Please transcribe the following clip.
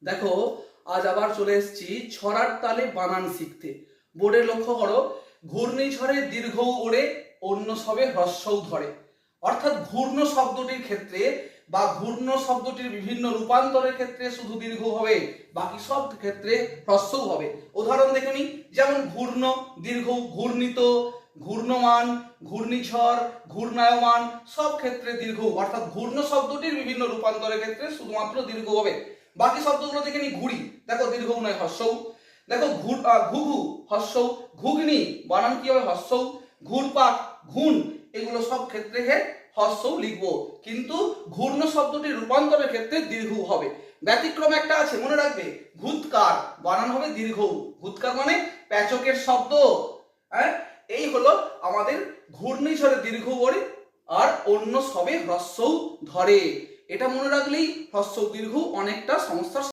দেখো, আজ আবার চলে এসেছি ছড়ার তালে বানান শিখতে। বোর্ডে লক্ষ্য করো, ঘূর্ণিঝড়ে দীর্ঘ ওড়ে অন্য সবে হ্রস্বও ধরে। অর্থাৎ ঘূর্ণ শব্দটির ক্ষেত্রে বা ঘূর্ণ শব্দটির বিভিন্ন রূপান্তরের ক্ষেত্রে শুধু দীর্ঘ হবে, বাকি সব ক্ষেত্রে হ্রস্বও হবে। উদাহরণ দেখে নিই, যেমন ঘূর্ণ দীর্ঘ, ঘূর্ণিত, ঘূর্ণমান, ঘূর্ণিঝড়, ঘূর্ণায়মান, সব ক্ষেত্রে দীর্ঘ। অর্থাৎ ঘূর্ণ শব্দটির বিভিন্ন রূপান্তরের ক্ষেত্রে শুধুমাত্র দীর্ঘ হবে। বাকি শব্দগুলো দেখে নি, ঘুড়ি দেখো দীর্ঘ নয় হ্রস্বও। দেখো ঘুঘু হ্রস্বও, ঘুগনি বানান কি হবে হ্রস্বও, ঘুরপাক, ঘুণ, এগুলো সব ক্ষেত্রে হ্রস্বও লিখবো, কিন্তু ঘূর্ণ শব্দটির রূপান্তরের ক্ষেত্রে দীর্ঘ হবে। ব্যতিক্রম একটা আছে, মনে রাখবে, ভূতকার বানান হবে দীর্ঘ। ভূতকার মানে প্যাচকের শব্দ। হ্যাঁ, এই হলো আমাদের ঘূর্ণিঝড়ে দীর্ঘ ওড়ে আর অন্য সবে হ্রস্বও ধরে। এটা মনে রাখলেই হ্রস্ব দীর্ঘ অনেকটা সমস্যার